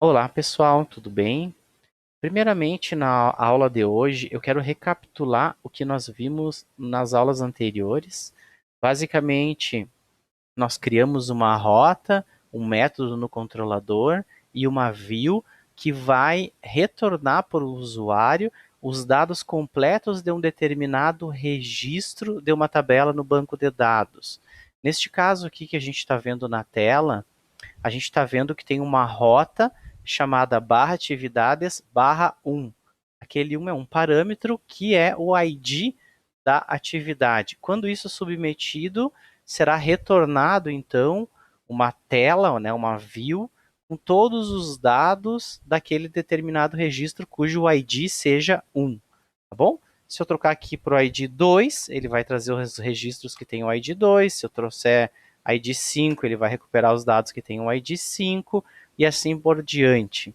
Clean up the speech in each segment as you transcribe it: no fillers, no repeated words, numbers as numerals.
Olá pessoal, tudo bem? Primeiramente, na aula de hoje, eu quero recapitular o que nós vimos nas aulas anteriores. Basicamente, nós criamos uma rota, um método no controlador e uma view que vai retornar para o usuário os dados completos de um determinado registro de uma tabela no banco de dados. Neste caso aqui que a gente está vendo na tela, a gente está vendo que tem uma rota chamada barra atividades barra 1. Aquele 1 é um parâmetro que é o ID da atividade. Quando isso é submetido, será retornado, então, uma tela, né, uma view, com todos os dados daquele determinado registro cujo ID seja 1. Tá bom? Se eu trocar aqui para o ID 2, ele vai trazer os registros que tem o ID 2. Se eu trouxer ID 5, ele vai recuperar os dados que tem o ID 5 e assim por diante.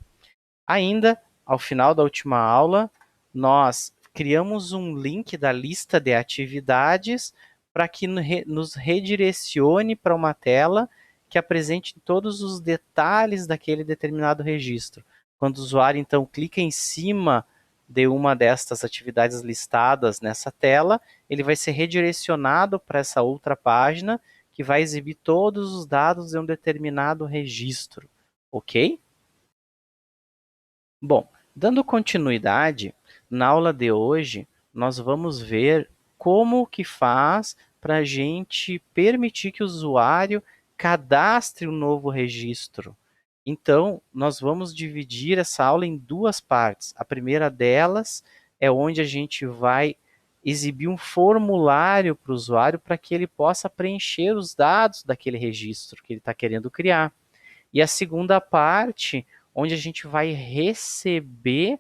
Ainda, ao final da última aula, nós criamos um link da lista de atividades para que nos redirecione para uma tela que apresente todos os detalhes daquele determinado registro. Quando o usuário, então, clica em cima de uma destas atividades listadas nessa tela, ele vai ser redirecionado para essa outra página que vai exibir todos os dados de um determinado registro, ok? Bom, dando continuidade, na aula de hoje, nós vamos ver como que faz para a gente permitir que o usuário cadastre um novo registro. Então, nós vamos dividir essa aula em duas partes. A primeira delas é onde a gente vai exibir um formulário para o usuário para que ele possa preencher os dados daquele registro que ele está querendo criar. E a segunda parte, onde a gente vai receber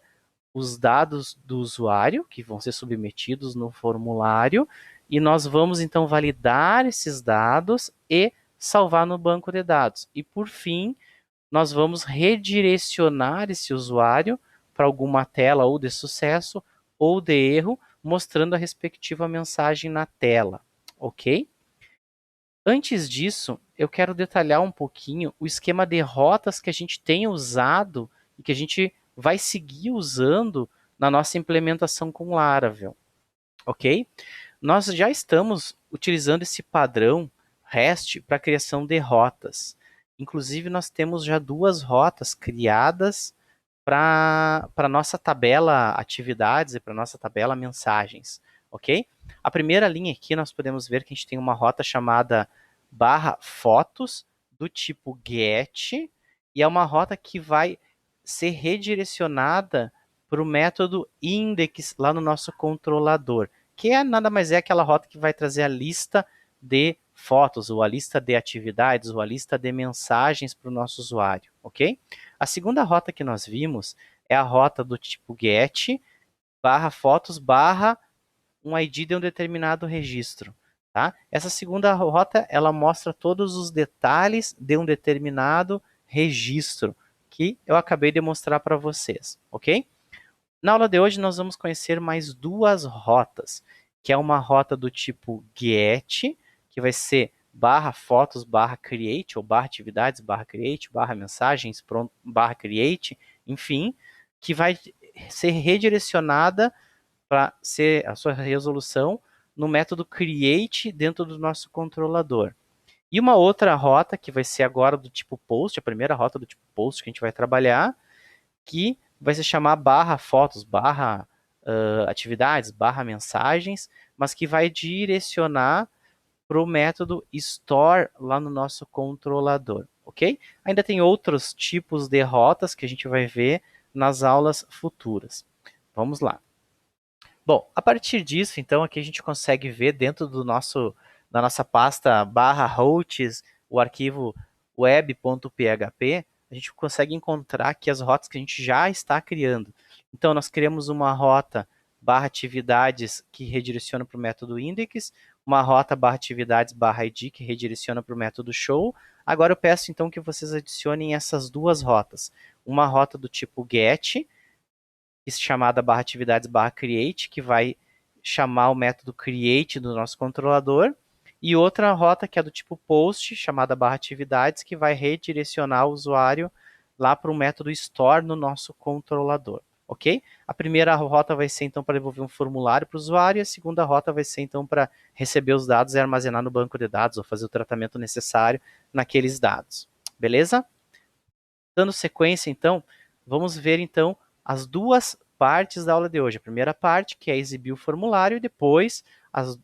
os dados do usuário, que vão ser submetidos no formulário, e nós vamos então validar esses dados e salvar no banco de dados. E por fim, nós vamos redirecionar esse usuário para alguma tela ou de sucesso ou de erro, mostrando a respectiva mensagem na tela, ok? Antes disso, eu quero detalhar um pouquinho o esquema de rotas que a gente tem usado e que a gente vai seguir usando na nossa implementação com Laravel, ok? Nós já estamos utilizando esse padrão REST para a criação de rotas. Inclusive, nós temos já duas rotas criadas para a nossa tabela atividades e para a nossa tabela mensagens, ok? A primeira linha aqui nós podemos ver que a gente tem uma rota chamada barra fotos do tipo get e é uma rota que vai ser redirecionada para o método index lá no nosso controlador, que é nada mais é aquela rota que vai trazer a lista de fotos, ou a lista de atividades, ou a lista de mensagens para o nosso usuário, ok? A segunda rota que nós vimos é a rota do tipo get barra fotos barra um ID de um determinado registro. Tá? Essa segunda rota ela mostra todos os detalhes de um determinado registro que eu acabei de mostrar para vocês, ok? Na aula de hoje nós vamos conhecer mais duas rotas, que é uma rota do tipo get, que vai ser barra fotos barra create, ou barra atividades barra create, barra mensagens pronto, barra create, enfim, que vai ser redirecionada para ser a sua resolução no método create dentro do nosso controlador. E uma outra rota, que vai ser agora do tipo post, a primeira rota do tipo post que a gente vai trabalhar, que vai se chamar barra fotos, barra atividades, barra mensagens, mas que vai direcionar para o método store lá no nosso controlador, ok? Ainda tem outros tipos de rotas que a gente vai ver nas aulas futuras. Vamos lá. Bom, a partir disso, então, aqui a gente consegue ver dentro da nossa pasta barra hosts, o arquivo web.php, a gente consegue encontrar aqui as rotas que a gente já está criando. Então, nós criamos uma rota barra atividades que redireciona para o método index, uma rota barra atividades barra id que redireciona para o método show. Agora eu peço então que vocês adicionem essas duas rotas. Uma rota do tipo get, chamada barra atividades barra create, que vai chamar o método create do nosso controlador, e outra rota que é do tipo post, chamada barra atividades, que vai redirecionar o usuário lá para o método store no nosso controlador, ok? A primeira rota vai ser então para devolver um formulário para o usuário e a segunda rota vai ser então para receber os dados e armazenar no banco de dados ou fazer o tratamento necessário naqueles dados, beleza? Dando sequência então, vamos ver então as duas partes da aula de hoje. A primeira parte, que é exibir o formulário, e depois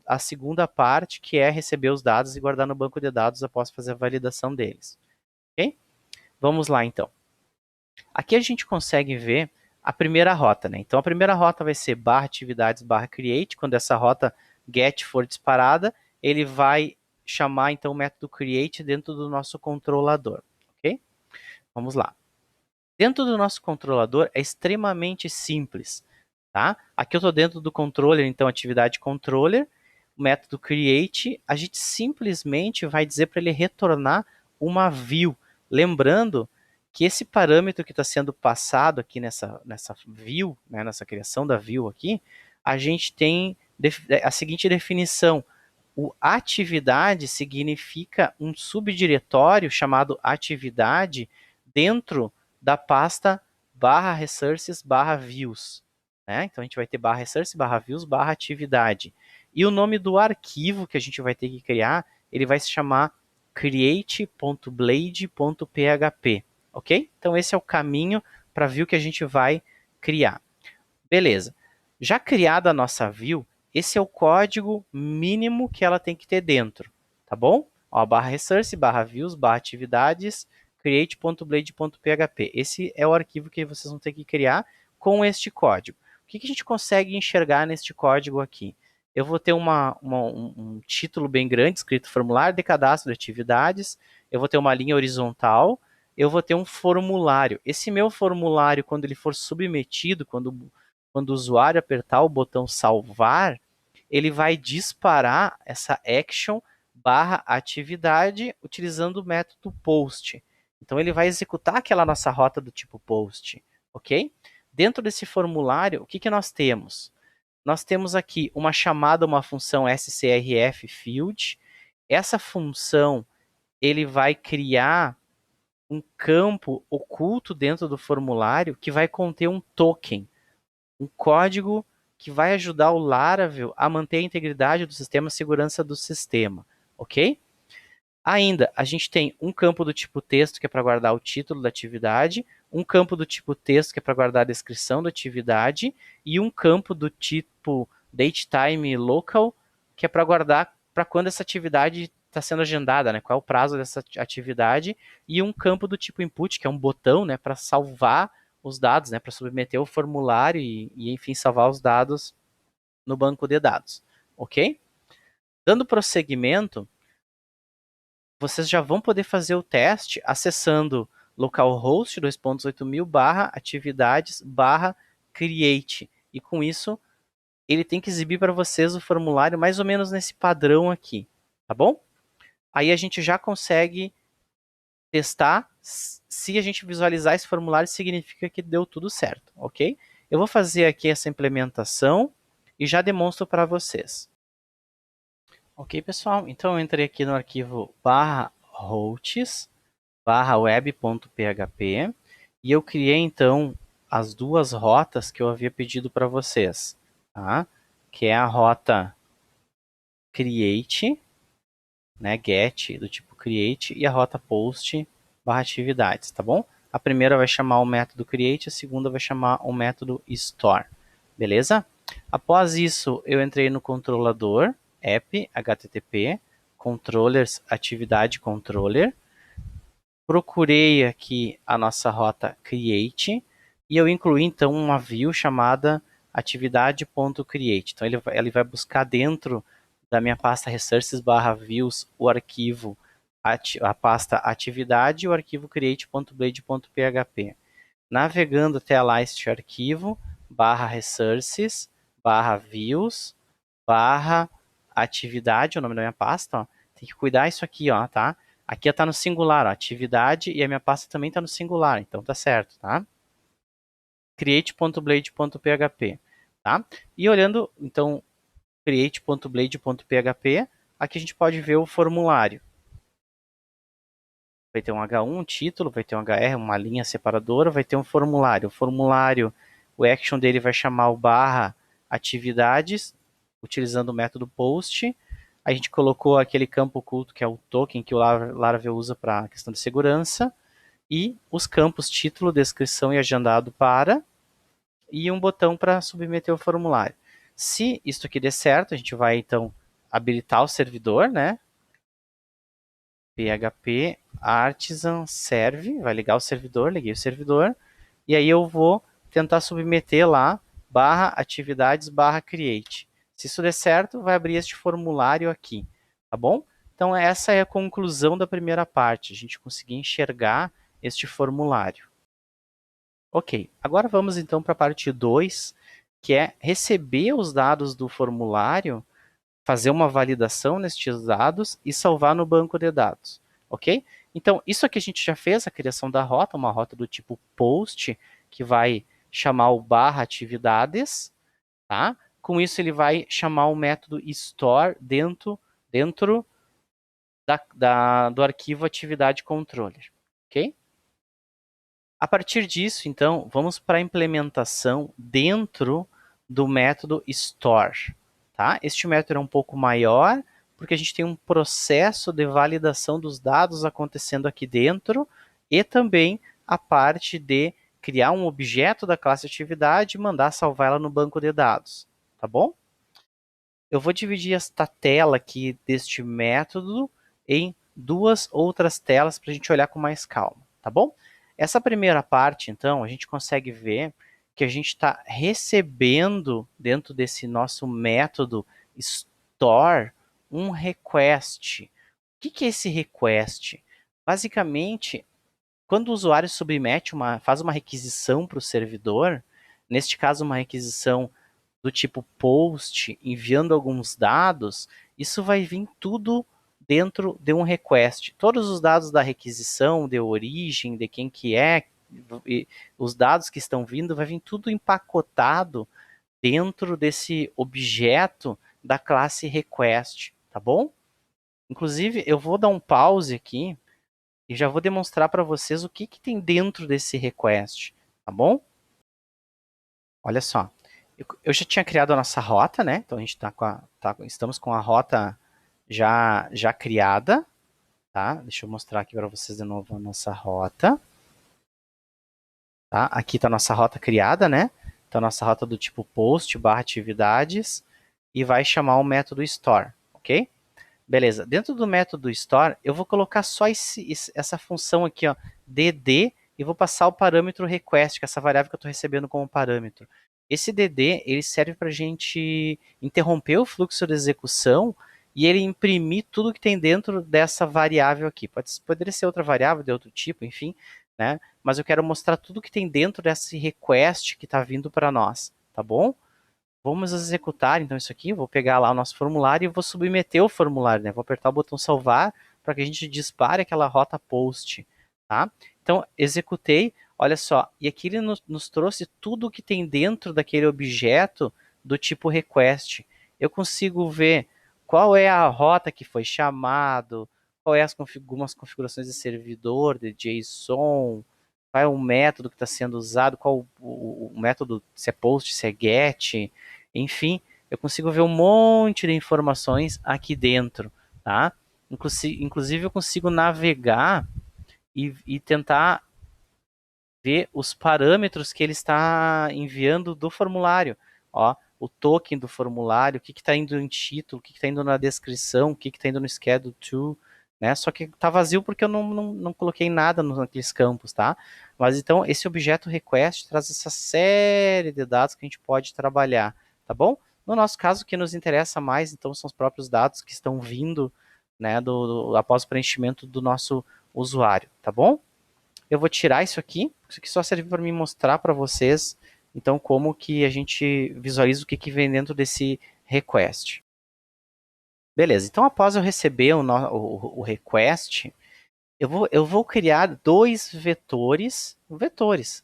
a segunda parte, que é receber os dados e guardar no banco de dados após fazer a validação deles. Ok? Vamos lá então. Aqui a gente consegue ver a primeira rota, né? Então a primeira rota vai ser /atividades/create. Quando essa rota get for disparada, ele vai chamar então o método create dentro do nosso controlador, ok? Vamos lá. Dentro do nosso controlador é extremamente simples, tá? Aqui eu estou dentro do controller, então atividade controller, o método create, a gente simplesmente vai dizer para ele retornar uma view. Lembrando que esse parâmetro que está sendo passado aqui nessa view, né, nessa criação da view aqui, a gente tem a seguinte definição. O atividade significa um subdiretório chamado atividade dentro da pasta /resources/views. Né? Então a gente vai ter /resource/views/atividade. E o nome do arquivo que a gente vai ter que criar, ele vai se chamar create.blade.php. Ok? Então esse é o caminho para a view que a gente vai criar. Beleza. Já criada a nossa view, esse é o código mínimo que ela tem que ter dentro, tá bom? Ó, /resource, /views, /atividades, create.blade.php. Esse é o arquivo que vocês vão ter que criar com este código. O que a gente consegue enxergar neste código aqui? Eu vou ter um título bem grande, escrito formulário de cadastro de atividades, eu vou ter uma linha horizontal, eu vou ter um formulário. Esse meu formulário, quando ele for submetido, quando o usuário apertar o botão salvar, ele vai disparar essa action /atividade utilizando o método post. Então ele vai executar aquela nossa rota do tipo post, ok? Dentro desse formulário, o que nós temos? Nós temos aqui uma chamada, uma função scrf field. Essa função ele vai criar um campo oculto dentro do formulário que vai conter um token, um código que vai ajudar o Laravel a manter a integridade do sistema, a segurança do sistema, ok? Ainda, a gente tem um campo do tipo texto, que é para guardar o título da atividade, um campo do tipo texto, que é para guardar a descrição da atividade, e um campo do tipo datetime local, que é para guardar para quando essa atividade está sendo agendada, né? Qual é o prazo dessa atividade, e um campo do tipo input, que é um botão, né, para salvar os dados, né, para submeter o formulário e, enfim, salvar os dados no banco de dados, ok? Dando prosseguimento, vocês já vão poder fazer o teste acessando localhost 2.8000 /atividades /create. E com isso, ele tem que exibir para vocês o formulário mais ou menos nesse padrão aqui, tá bom? Aí a gente já consegue testar. Se a gente visualizar esse formulário, significa que deu tudo certo, ok? Eu vou fazer aqui essa implementação e já demonstro para vocês. Ok, pessoal? Então eu entrei aqui no arquivo /hosts /web.php e eu criei então as duas rotas que eu havia pedido para vocês, tá? Que é a rota create, né, get do tipo create, e a rota post /atividades, tá bom? A primeira vai chamar o método create, a segunda vai chamar o método store, beleza? Após isso, eu entrei no controlador app http controllers atividade controller, procurei aqui a nossa rota create e eu incluí então uma view chamada atividade.create. Então ele vai buscar dentro da minha pasta resources/views o arquivo, a pasta atividade e o arquivo create.blade.php. Navegando até lá este arquivo, /resources, /views, /atividade, o nome da minha pasta, ó. Tem que cuidar isso aqui, ó, tá? Aqui está no singular, ó, atividade, e a minha pasta também está no singular, então tá certo, tá? create.blade.php, tá? E olhando, então, create.blade.php, aqui a gente pode ver o formulário. vai ter um H1, um título, vai ter um HR, uma linha separadora, vai ter um formulário. O formulário, o action dele vai chamar o barra atividades, utilizando o método post. A gente colocou aquele campo oculto, que é o token que o Laravel usa para a questão de segurança. E os campos título, descrição e agendado para, e um botão para submeter o formulário. Se isso aqui der certo, a gente vai então habilitar o servidor, né? PHP artisan serve, vai ligar o servidor, liguei o servidor, e aí eu vou tentar submeter lá barra atividades barra create. Se isso der certo, vai abrir este formulário aqui, tá bom? Então essa é a conclusão da primeira parte, a gente conseguir enxergar este formulário. Ok, agora vamos então para a parte 2, que é receber os dados do formulário, fazer uma validação nestes dados e salvar no banco de dados, ok? Então, isso aqui a gente já fez, a criação da rota, uma rota do tipo post, que vai chamar o barra atividades, tá? Com isso ele vai chamar o método store dentro do arquivo atividade controller, ok? A partir disso, então, vamos para a implementação dentro do método store. Tá? Este método é um pouco maior, porque a gente tem um processo de validação dos dados acontecendo aqui dentro e também a parte de criar um objeto da classe atividade e mandar salvar ela no banco de dados. Tá bom? Eu vou dividir esta tela aqui deste método em duas outras telas para a gente olhar com mais calma, tá bom? Essa primeira parte, então, a gente consegue ver que a gente está recebendo dentro desse nosso método store um request. O que é esse request? Basicamente, quando o usuário faz uma requisição para o servidor, neste caso uma requisição do tipo post, enviando alguns dados, isso vai vir tudo dentro de um request. Todos os dados da requisição, de origem, de quem que é, os dados que estão vindo, vai vir tudo empacotado dentro desse objeto da classe request, tá bom? Inclusive, eu vou dar um pause aqui e já vou demonstrar para vocês o que tem dentro desse request, tá bom? Olha só, eu já tinha criado a nossa rota, né? Então a gente estamos com a rota já criada, tá? Deixa eu mostrar aqui para vocês de novo a nossa rota. Tá? Aqui está a nossa rota criada, né? Então a nossa rota do tipo post barra atividades e vai chamar o método store, ok? Beleza, dentro do método store, eu vou colocar só essa função aqui, ó, dd, e vou passar o parâmetro request, que é essa variável que eu estou recebendo como parâmetro. Esse dd, ele serve para a gente interromper o fluxo de execução e ele imprimir tudo que tem dentro dessa variável aqui. Poderia ser outra variável de outro tipo, enfim, né? Mas eu quero mostrar tudo que tem dentro desse request que está vindo para nós, tá bom? Vamos executar então isso aqui, vou pegar lá o nosso formulário e vou submeter o formulário, né? Vou apertar o botão salvar para que a gente dispare aquela rota post, tá? Então, executei, olha só, e aqui ele nos trouxe tudo que tem dentro daquele objeto do tipo request. Eu consigo ver qual é a rota que foi chamado, qual é algumas configurações de servidor, de JSON, qual é o método que está sendo usado, qual o método, se é post, se é get, enfim, eu consigo ver um monte de informações aqui dentro, tá? Inclusive eu consigo navegar e tentar ver os parâmetros que ele está enviando do formulário. Ó, o token do formulário, o que está indo em título, o que está indo na descrição, o que está indo no schedule to, né? Só que está vazio porque eu não coloquei nada naqueles campos, tá? Mas então esse objeto request traz essa série de dados que a gente pode trabalhar, tá bom? No nosso caso, o que nos interessa mais, então, são os próprios dados que estão vindo, né, após o preenchimento do nosso usuário, tá bom? Eu vou tirar isso aqui só serve para me mostrar para vocês, então, como que a gente visualiza o que vem dentro desse request. Beleza, então após eu receber o request, eu vou criar dois vetores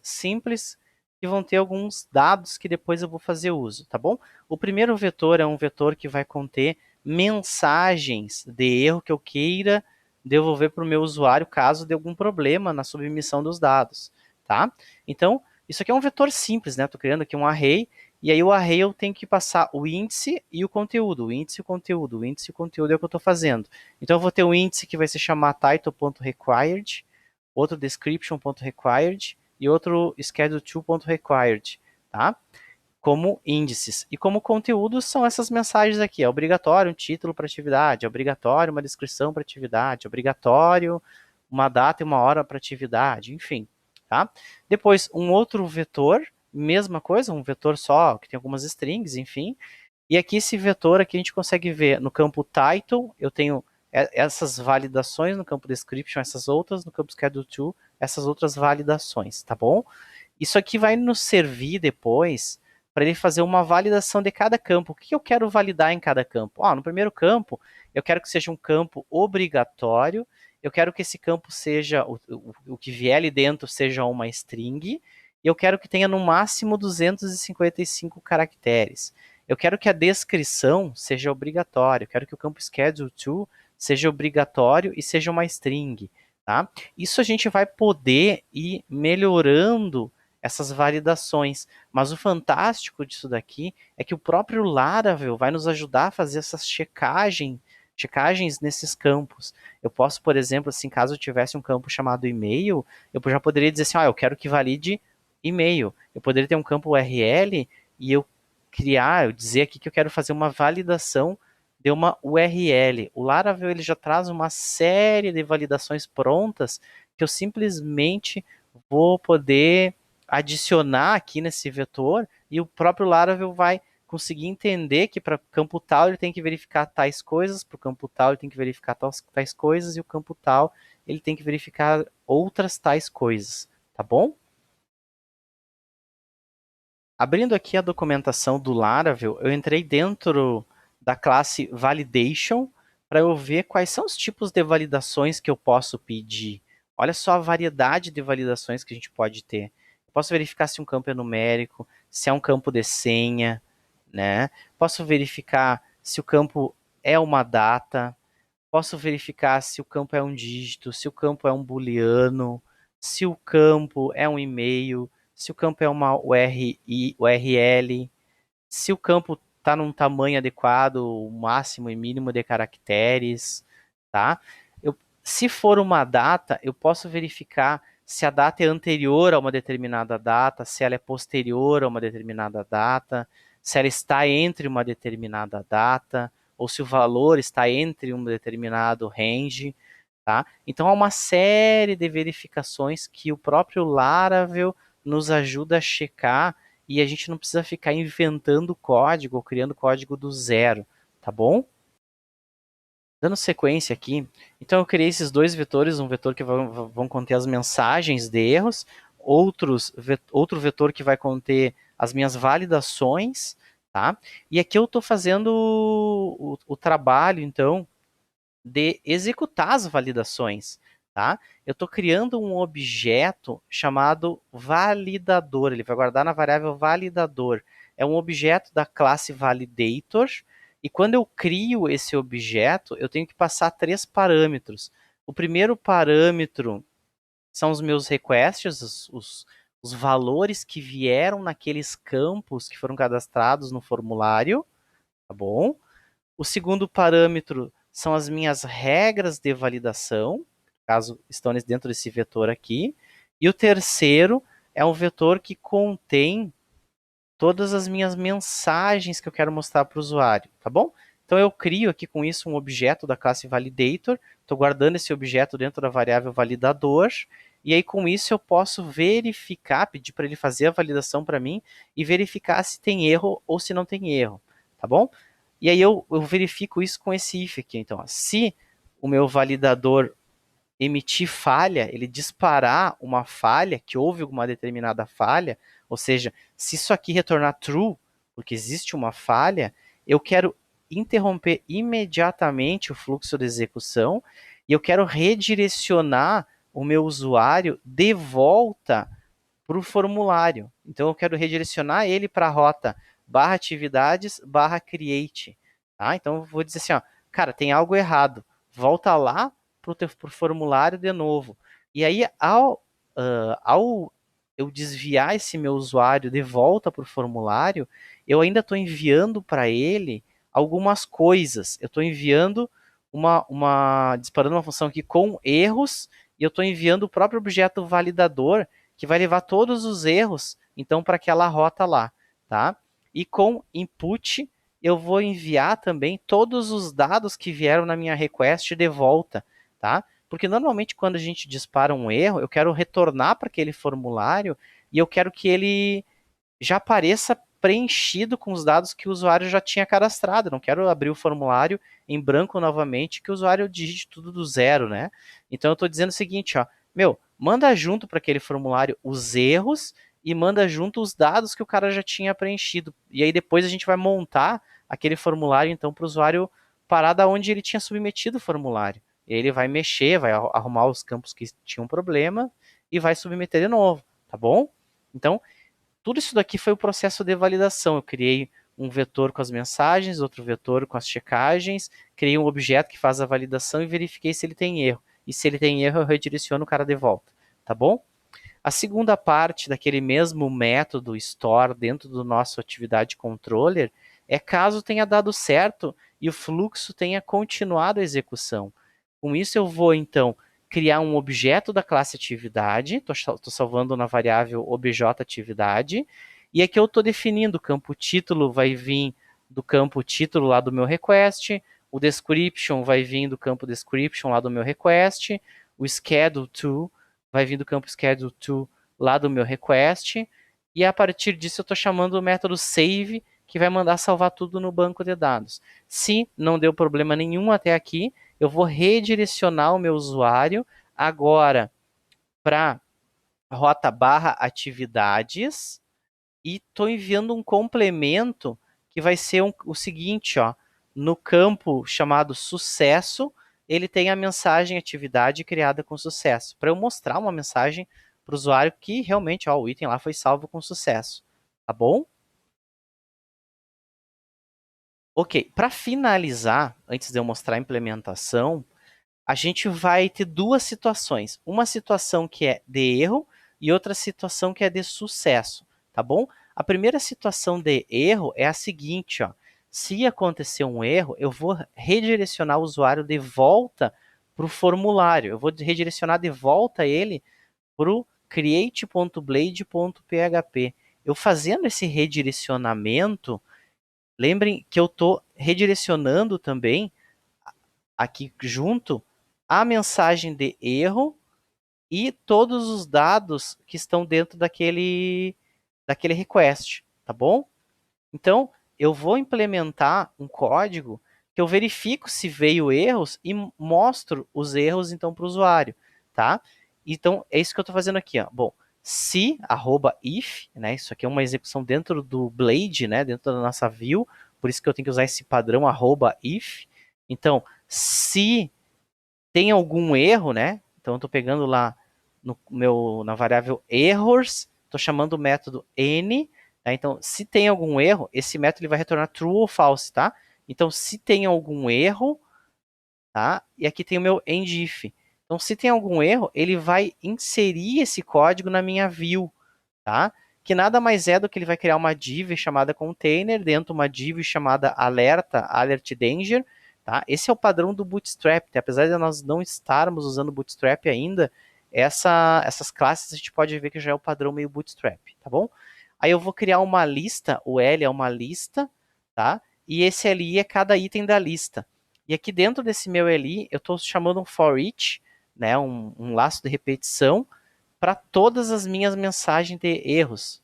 simples, que vão ter alguns dados que depois eu vou fazer uso, tá bom? O primeiro vetor é um vetor que vai conter mensagens de erro que eu queira devolver para o meu usuário caso dê algum problema na submissão dos dados, tá? Então, isso aqui é um vetor simples, né? Estou criando aqui um array, e aí o array eu tenho que passar o índice e o conteúdo, o índice e o conteúdo, o índice e o conteúdo é o que eu estou fazendo. Então, eu vou ter um índice que vai se chamar title.required, outro description.required e outro schedule2.required, tá? Como índices. E como conteúdos são essas mensagens aqui. É obrigatório um título para atividade, é obrigatório uma descrição para atividade, é obrigatório uma data e uma hora para atividade, enfim. Tá? Depois, um outro vetor, mesma coisa, um vetor só, que tem algumas strings, enfim. E aqui esse vetor aqui a gente consegue ver no campo title, eu tenho essas validações, no campo description essas outras, no campo schedule2 essas outras validações, tá bom? Isso aqui vai nos servir depois para ele fazer uma validação de cada campo. O que eu quero validar em cada campo? No primeiro campo, eu quero que seja um campo obrigatório, eu quero que esse campo seja, o que vier ali dentro seja uma string, e eu quero que tenha no máximo 255 caracteres. Eu quero que a descrição seja obrigatória, eu quero que o campo schedule2 seja obrigatório e seja uma string. Tá? Isso a gente vai poder ir melhorando essas validações. Mas o fantástico disso daqui é que o próprio Laravel vai nos ajudar a fazer essas checagens nesses campos. Eu posso, por exemplo, assim, caso eu tivesse um campo chamado e-mail, eu já poderia dizer assim, eu quero que valide e-mail. Eu poderia ter um campo URL e eu dizer aqui que eu quero fazer uma validação de uma URL. O Laravel ele já traz uma série de validações prontas que eu simplesmente vou poder adicionar aqui nesse vetor e o próprio Laravel vai conseguir entender que para campo tal ele tem que verificar tais coisas, para o campo tal ele tem que verificar tais coisas e o campo tal ele tem que verificar outras tais coisas, tá bom? Abrindo aqui a documentação do Laravel, eu entrei dentro da classe Validation para eu ver quais são os tipos de validações que eu posso pedir. Olha só a variedade de validações que a gente pode ter. Eu posso verificar se um campo é numérico, se é um campo de senha, né? Posso verificar se o campo é uma data, posso verificar se o campo é um dígito, se o campo é um booleano, se o campo é um e-mail, se o campo é uma URL, se o campo está num tamanho adequado, o máximo e mínimo de caracteres, tá? Se for uma data, eu posso verificar se a data é anterior a uma determinada data, se ela é posterior a uma determinada data, se ela está entre uma determinada data, ou se o valor está entre um determinado range, tá? Então, há uma série de verificações que o próprio Laravel nos ajuda a checar e a gente não precisa ficar inventando código ou criando código do zero, tá bom? Dando sequência aqui, então eu criei esses dois vetores, um vetor que vão conter as mensagens de erros, outro vetor que vai conter as minhas validações, tá? E aqui eu estou fazendo o trabalho, então, de executar as validações, tá? Eu estou criando um objeto chamado validador, ele vai guardar na variável validador. É um objeto da classe validator, e quando eu crio esse objeto, eu tenho que passar três parâmetros. O primeiro parâmetro são os meus requests, os valores que vieram naqueles campos que foram cadastrados no formulário, tá bom? O segundo parâmetro são as minhas regras de validação, caso estão dentro desse vetor aqui. E o terceiro é um vetor que contém todas as minhas mensagens que eu quero mostrar para o usuário, tá bom? Então eu crio aqui com isso um objeto da classe validator, estou guardando esse objeto dentro da variável validador, e aí com isso eu posso verificar, pedir para ele fazer a validação para mim e verificar se tem erro ou se não tem erro, tá bom? E aí eu verifico isso com esse if aqui, então, ó, se o meu validador emitir falha, ele disparar uma falha, que houve uma determinada falha, ou seja, se isso aqui retornar true, porque existe uma falha, eu quero interromper imediatamente o fluxo de execução e eu quero redirecionar o meu usuário de volta para o formulário. Então eu quero redirecionar ele para a rota /atividades/create. Tá? Então eu vou dizer assim, ó, cara, tem algo errado. Volta lá para o formulário de novo. E aí, ao eu desviar esse meu usuário de volta para o formulário, eu ainda estou enviando para ele algumas coisas. Eu estou enviando disparando uma função aqui com erros, e eu estou enviando o próprio objeto validador, que vai levar todos os erros, então, para aquela rota lá, tá? E com input, eu vou enviar também todos os dados que vieram na minha request de volta, tá? Porque normalmente quando a gente dispara um erro, eu quero retornar para aquele formulário e eu quero que ele já apareça preenchido com os dados que o usuário já tinha cadastrado. Não quero abrir o formulário em branco novamente, que o usuário digite tudo do zero, né? Então eu estou dizendo o seguinte, ó, manda junto para aquele formulário os erros e manda junto os dados que o cara já tinha preenchido. E aí depois a gente vai montar aquele formulário então para o usuário parar da onde ele tinha submetido o formulário. E aí ele vai mexer, vai arrumar os campos que tinham problema e vai submeter de novo, tá bom? Então, tudo isso daqui foi o processo de validação. Eu criei um vetor com as mensagens, outro vetor com as checagens, criei um objeto que faz a validação e verifiquei se ele tem erro. E se ele tem erro, eu redireciono o cara de volta, tá bom? A segunda parte daquele mesmo método store dentro do nosso atividade controller é caso tenha dado certo e o fluxo tenha continuado a execução. Com isso eu vou então criar um objeto da classe atividade, estou salvando na variável obj_atividade, e aqui eu estou definindo o campo título vai vir do campo título lá do meu request, o description vai vir do campo description lá do meu request, o schedule to vai vir do campo schedule to lá do meu request, e a partir disso eu estou chamando o método save, que vai mandar salvar tudo no banco de dados. Se não deu problema nenhum até aqui, eu vou redirecionar o meu usuário agora para rota /atividades e estou enviando um complemento que vai ser o seguinte, ó, no campo chamado sucesso, ele tem a mensagem atividade criada com sucesso, para eu mostrar uma mensagem para o usuário que realmente ó, o item lá foi salvo com sucesso, tá bom? Ok, para finalizar, antes de eu mostrar a implementação, a gente vai ter duas situações. Uma situação que é de erro e outra situação que é de sucesso, tá bom? A primeira situação de erro é a seguinte, ó. Se acontecer um erro, eu vou redirecionar o usuário de volta para o formulário. Eu vou redirecionar de volta ele para o create.blade.php. Eu fazendo esse redirecionamento, lembrem que eu estou redirecionando também aqui junto a mensagem de erro e todos os dados que estão dentro daquele request, tá bom? Então, eu vou implementar um código que eu verifico se veio erros e mostro os erros então para o usuário, tá? Então, é isso que eu estou fazendo aqui, ó. Bom, se @if, né? Isso aqui é uma execução dentro do Blade, né? Dentro da nossa view, por isso que eu tenho que usar esse padrão @if. Então, se tem algum erro, né? Então eu estou pegando lá na variável errors, estou chamando o método n, tá? Então se tem algum erro, esse método ele vai retornar true ou false, tá? Então se tem algum erro, tá? E aqui tem o meu endif. Então se tem algum erro, ele vai inserir esse código na minha view, tá? Que nada mais é do que ele vai criar uma div chamada container, dentro uma div chamada alerta, alert danger, tá? Esse é o padrão do Bootstrap, tá? Apesar de nós não estarmos usando Bootstrap ainda, essas classes a gente pode ver que já é o padrão meio Bootstrap, tá bom? Aí eu vou criar uma lista, o L é uma lista, tá? E esse LI é cada item da lista. E aqui dentro desse meu LI, eu estou chamando um for each, né? Um laço de repetição, para todas as minhas mensagens de erros.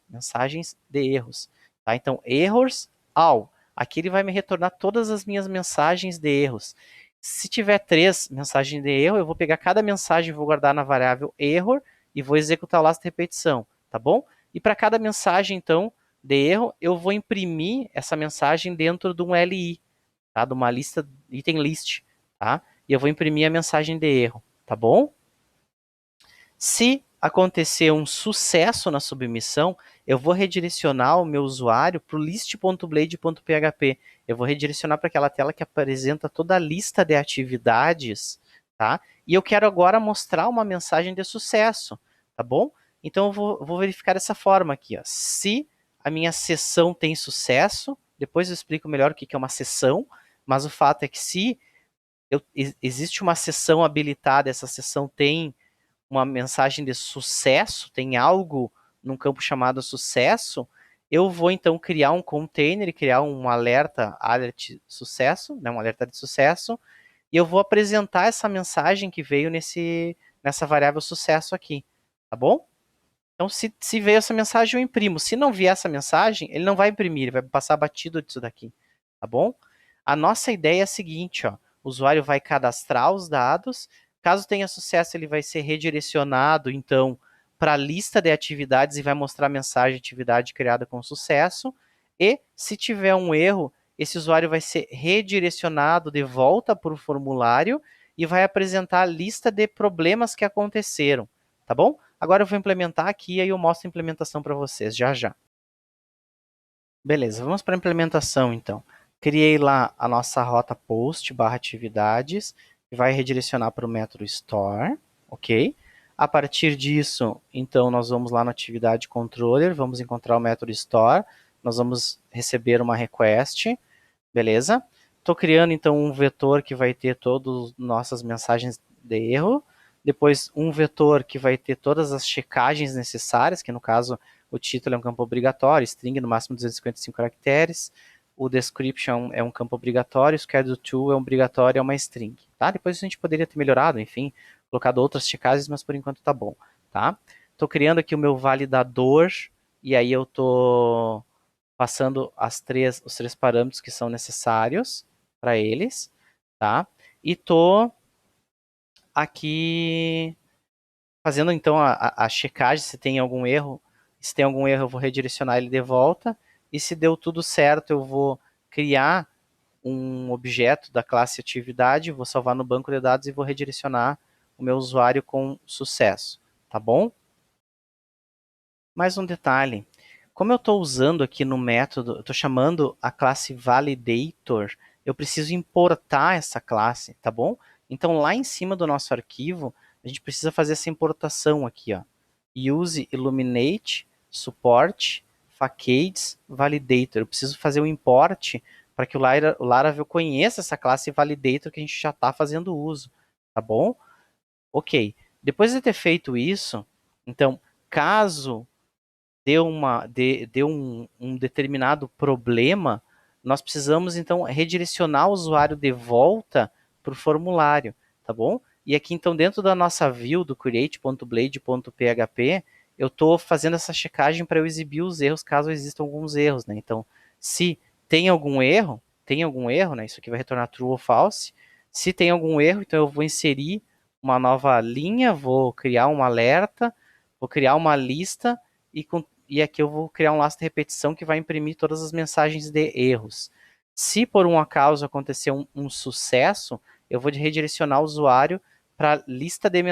Tá? Então, errors all. Aqui ele vai me retornar todas as minhas mensagens de erros. Se tiver 3 mensagens de erro, eu vou pegar cada mensagem e vou guardar na variável error e vou executar o laço de repetição, tá bom? E para cada mensagem, então, de erro, eu vou imprimir essa mensagem dentro de um LI, tá? De uma lista, item list, tá? E eu vou imprimir a mensagem de erro, tá bom? Se acontecer um sucesso na submissão, eu vou redirecionar o meu usuário para o list.blade.php. Eu vou redirecionar para aquela tela que apresenta toda a lista de atividades, tá? E eu quero agora mostrar uma mensagem de sucesso, tá bom? Então eu vou verificar dessa forma aqui, ó. Se a minha sessão tem sucesso, depois eu explico melhor o que é uma sessão, mas o fato é que se existe uma sessão habilitada, essa sessão tem uma mensagem de sucesso, tem algo num campo chamado sucesso, eu vou então criar um container e criar um alerta, alert sucesso, né, um alerta de sucesso, e eu vou apresentar essa mensagem que veio nessa variável sucesso aqui, tá bom? Então, se veio essa mensagem, eu imprimo. Se não vier essa mensagem, ele não vai imprimir, ele vai passar batido disso daqui, tá bom? A nossa ideia é a seguinte, ó, o usuário vai cadastrar os dados, caso tenha sucesso, ele vai ser redirecionado, então, para a lista de atividades e vai mostrar a mensagem de atividade criada com sucesso, e se tiver um erro, esse usuário vai ser redirecionado de volta para o formulário e vai apresentar a lista de problemas que aconteceram, tá bom? Agora eu vou implementar aqui e aí eu mostro a implementação para vocês já já. Beleza, vamos para a implementação então. Criei lá a nossa rota post barra atividades, que vai redirecionar para o método store, ok? A partir disso, então, nós vamos lá na atividade controller, vamos encontrar o método store, nós vamos receber uma request, beleza? Estou criando então um vetor que vai ter todas as nossas mensagens de erro, depois um vetor que vai ter todas as checagens necessárias, que no caso o título é um campo obrigatório, string no máximo 255 caracteres, o description é um campo obrigatório, o schedule to é obrigatório, é uma string, tá? Depois a gente poderia ter melhorado, enfim, colocado outras checagens, mas por enquanto tá bom, tá? Estou criando aqui o meu validador, e aí eu estou passando os três parâmetros que são necessários para eles, tá? E tô aqui fazendo então a checagem se tem algum erro. Se tem algum erro, eu vou redirecionar ele de volta. E se deu tudo certo, eu vou criar um objeto da classe atividade, vou salvar no banco de dados e vou redirecionar o meu usuário com sucesso, tá bom? Mais um detalhe, como eu estou usando aqui no método, eu estou chamando a classe validator, eu preciso importar essa classe, tá bom? Então lá em cima do nosso arquivo, a gente precisa fazer essa importação aqui, ó. Use illuminate support facades validator. Eu preciso fazer o import para que o Laravel conheça essa classe validator que a gente já está fazendo uso, tá bom? Ok. Depois de ter feito isso, então, caso deu um determinado problema, nós precisamos então redirecionar o usuário de volta para o formulário, tá bom? E aqui então dentro da nossa view do create.blade.php, eu estou fazendo essa checagem para eu exibir os erros caso existam alguns erros, né? Então, se tem algum erro, né? Isso aqui vai retornar true ou false. Se tem algum erro, então eu vou inserir uma nova linha, vou criar um alerta, vou criar uma lista e aqui eu vou criar um laço de repetição que vai imprimir todas as mensagens de erros. Se por um acaso acontecer um sucesso, eu vou redirecionar o usuário para a lista de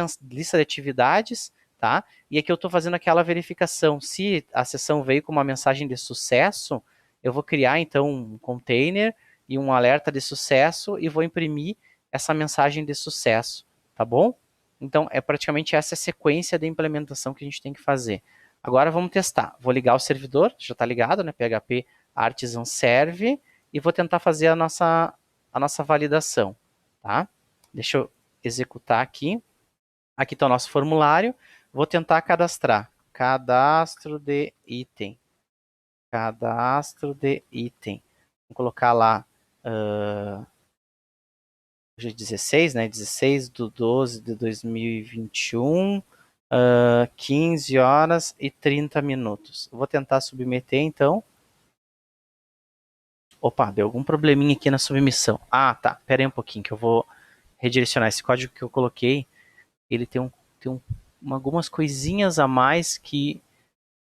atividades, tá? E aqui eu estou fazendo aquela verificação. Se a sessão veio com uma mensagem de sucesso, eu vou criar então um container e um alerta de sucesso e vou imprimir essa mensagem de sucesso, tá bom? Então é praticamente essa sequência de implementação que a gente tem que fazer. Agora vamos testar. Vou ligar o servidor, já está ligado, né? PHP Artisan Serve, e vou tentar fazer a nossa validação, tá? Deixa eu executar aqui. Aqui está o nosso formulário. Vou tentar cadastrar. Cadastro de item. Cadastro de item. Vou colocar lá hoje é 16, né? 16/12/2021, 15 horas e 30 minutos. Vou tentar submeter, então. Opa, deu algum probleminha aqui na submissão. Ah, tá. Pera aí um pouquinho que eu vou redirecionar esse código que eu coloquei. Ele tem algumas coisinhas a mais que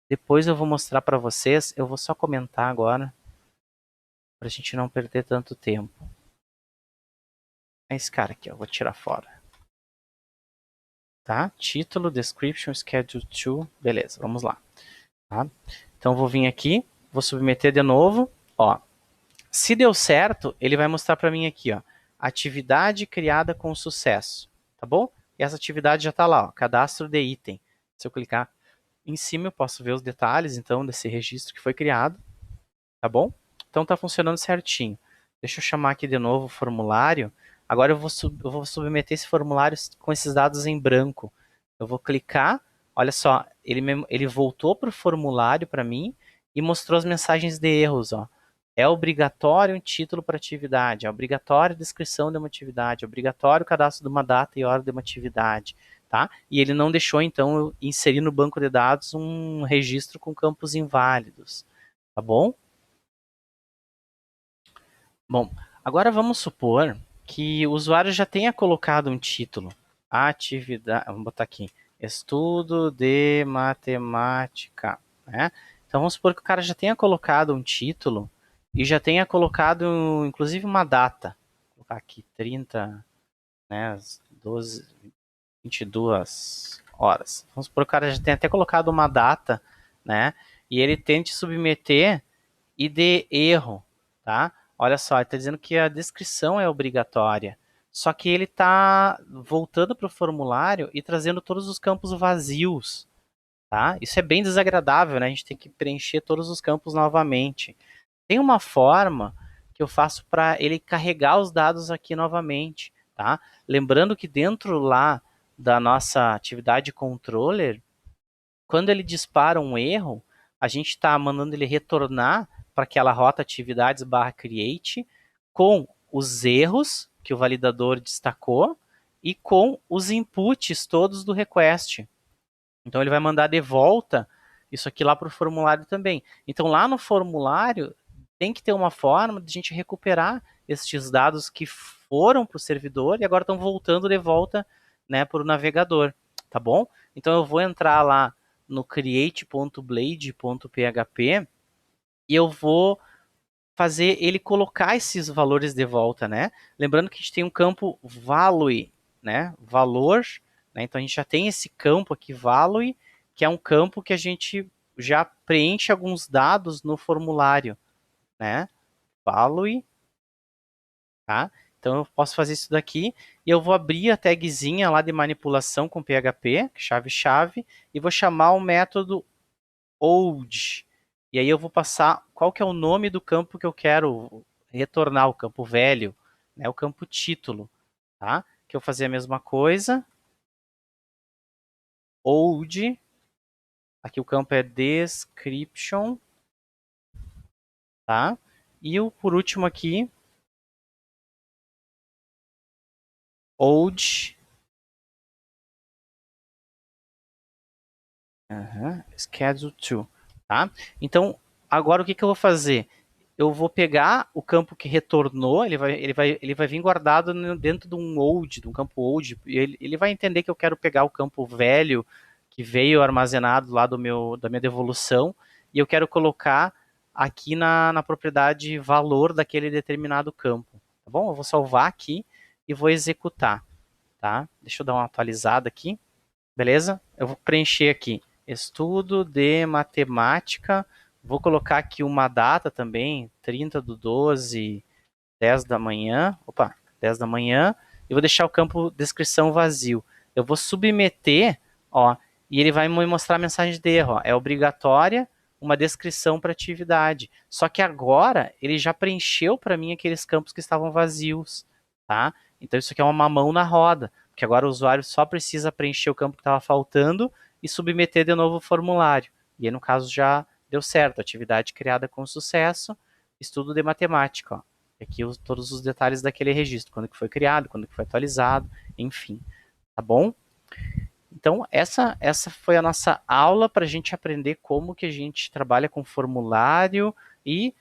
depois eu vou mostrar para vocês. Eu vou só comentar agora para a gente não perder tanto tempo. É esse cara aqui, eu vou tirar fora. Tá? Título, description, schedule to, beleza, vamos lá. Tá? Então vou vir aqui, vou submeter de novo, ó. Se deu certo, ele vai mostrar para mim aqui, ó, atividade criada com sucesso, tá tá bom? E essa atividade já está lá, ó, cadastro de item. Se eu clicar em cima, eu posso ver os detalhes, então, desse registro que foi criado, tá bom? Então, está funcionando certinho. Deixa eu chamar aqui de novo o formulário. Agora eu vou submeter esse formulário com esses dados em branco. Eu vou clicar, olha só, ele voltou para o formulário para mim e mostrou as mensagens de erros, ó. É obrigatório um título para atividade, é obrigatório a descrição de uma atividade, é obrigatório o cadastro de uma data e hora de uma atividade, tá? E ele não deixou, então, eu inserir no banco de dados um registro com campos inválidos, tá bom? Bom, agora vamos supor que o usuário já tenha colocado um título. Atividade, vamos botar aqui, estudo de matemática, né? Então vamos supor que o cara já tenha colocado um título e já tenha colocado, inclusive, uma data. Vou colocar aqui 30, né, às 12, 22 horas. Vamos supor que o cara já tenha até colocado uma data, né? E ele tente submeter e de erro, tá? Olha só, ele está dizendo que a descrição é obrigatória. Só que ele está voltando para o formulário e trazendo todos os campos vazios, tá? Isso é bem desagradável, né? A gente tem que preencher todos os campos novamente. Tem uma forma que eu faço para ele carregar os dados aqui novamente, tá? Lembrando que dentro lá da nossa atividade controller, quando ele dispara um erro, a gente está mandando ele retornar para aquela rota atividades /create com os erros que o validador destacou e com os inputs todos do request. Então ele vai mandar de volta isso aqui lá para o formulário também. Então lá no formulário tem que ter uma forma de a gente recuperar estes dados que foram para o servidor e agora estão voltando de volta, né, para o navegador, tá bom? Então eu vou entrar lá no create.blade.php e eu vou fazer ele colocar esses valores de volta, né? Lembrando que a gente tem um campo value, né? Valor, né? Então a gente já tem esse campo aqui, value, que é um campo que a gente já preenche alguns dados no formulário, né? Value, tá? Então eu posso fazer isso daqui e eu vou abrir a tagzinha lá de manipulação com PHP, chave-chave, e vou chamar o método old. E aí eu vou passar qual que é o nome do campo que eu quero retornar, o campo velho, né, o campo título, tá? Que eu vou fazer a mesma coisa. Old, aqui o campo é description, tá? E o por último aqui, old, schedule to, tá? Então, agora o que eu vou fazer? Eu vou pegar o campo que retornou, ele vai vir guardado dentro de um old, de um campo old, e ele vai entender que eu quero pegar o campo velho que veio armazenado lá da minha devolução e eu quero colocar aqui na propriedade valor daquele determinado campo, tá bom? Eu vou salvar aqui e vou executar, tá? Deixa eu dar uma atualizada aqui, beleza? Eu vou preencher aqui, estudo de matemática. Vou colocar aqui uma data também, 30/12, 10 da manhã. Opa, 10 da manhã. E vou deixar o campo descrição vazio. Eu vou submeter, ó, e ele vai me mostrar a mensagem de erro. Ó, é obrigatória uma descrição para atividade. Só que agora ele já preencheu para mim aqueles campos que estavam vazios, tá? Então isso aqui é uma mão na roda, porque agora o usuário só precisa preencher o campo que estava faltando e submeter de novo o formulário. E aí, no caso, já deu certo. Atividade criada com sucesso, estudo de matemática. Ó. Aqui todos os detalhes daquele registro, quando que foi criado, quando que foi atualizado, enfim. Tá bom? Então, essa foi a nossa aula para a gente aprender como que a gente trabalha com formulário e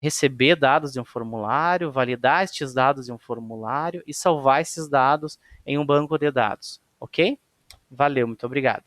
receber dados de um formulário, validar estes dados em um formulário e salvar esses dados em um banco de dados. Ok? Valeu, muito obrigado.